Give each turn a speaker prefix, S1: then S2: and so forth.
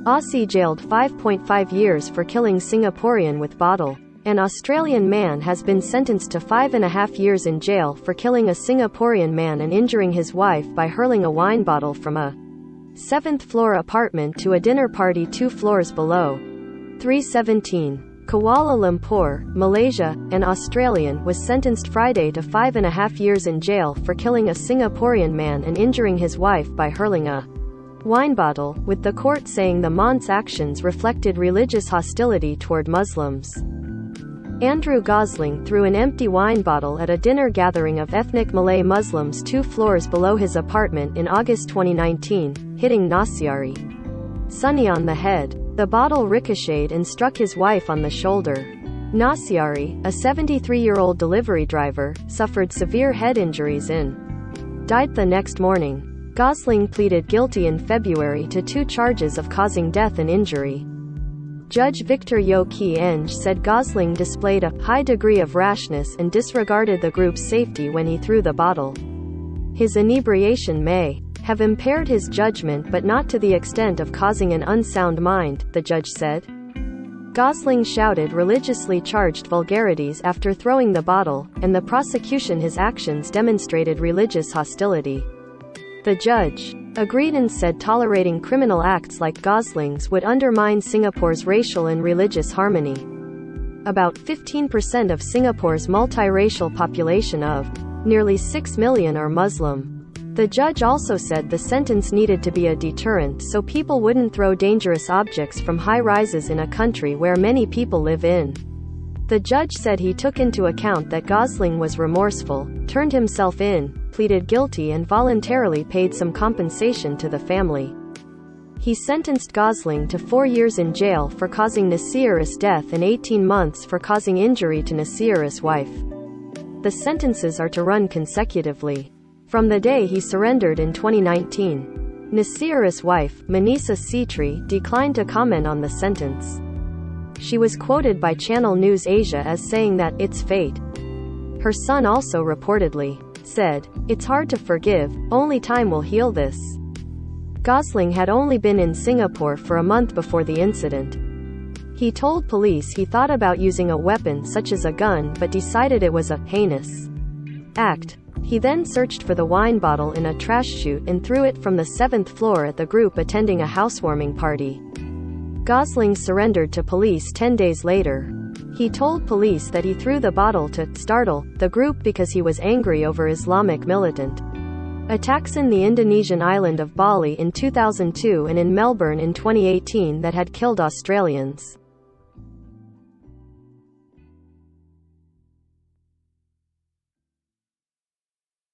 S1: Aussie jailed 5.5 years for killing Singaporean with bottle. An Australian man has been sentenced to 5.5 years in jail for killing a Singaporean man and injuring his wife by hurling a wine bottle from a 7th-floor apartment to a dinner party 2 floors below. 317. Kuala Lumpur, Malaysia, an Australian was sentenced Friday to 5.5 years in jail for killing a Singaporean man and injuring his wife by hurling a wine bottle, with the court saying the man's actions reflected religious hostility toward Muslims. Andrew Gosling threw an empty wine bottle at a dinner gathering of ethnic Malay Muslims 2 floors below his apartment in August 2019, hitting Nasiari Sunny on the head. The bottle ricocheted and struck his wife on the shoulder. Nasiari, a 73-year-old delivery driver, suffered severe head injuries and died the next morning. Gosling pleaded guilty in February to 2 charges of causing death and injury. Judge Victor Yeo Ki Eng said Gosling displayed a high degree of rashness and disregarded the group's safety when he threw the bottle. His inebriation may have impaired his judgment but not to the extent of causing an unsound mind, the judge said. Gosling shouted religiously charged vulgarities after throwing the bottle, and the prosecution his actions demonstrated religious hostility. The judge agreed and said tolerating criminal acts like Gosling's would undermine Singapore's racial and religious harmony. About 15% of Singapore's multiracial population of nearly 6 million are Muslim. The judge also said the sentence needed to be a deterrent so people wouldn't throw dangerous objects from high rises in a country where many people live in. The judge said he took into account that Gosling was remorseful, turned himself in, pleaded guilty and voluntarily paid some compensation to the family. He sentenced Gosling to 4 years in jail for causing Nasiara's death and 18 months for causing injury to Nasiara's wife. The sentences are to run consecutively from the day he surrendered in 2019. Nasiara's wife, Manisa Sitri, declined to comment on the sentence. She was quoted by Channel News Asia as saying that, "It's fate." Her son also reportedly said, "It's hard to forgive, only time will heal this." Gosling had only been in Singapore for a month before the incident. He told police he thought about using a weapon such as a gun but decided it was a heinous act. He then searched for the wine bottle in a trash chute and threw it from the 7th floor at the group attending a housewarming party. Gosling surrendered to police 10 days later. He told police that he threw the bottle to startle the group because he was angry over Islamic militant attacks in the Indonesian island of Bali in 2002 and in Melbourne in 2018 that had killed Australians.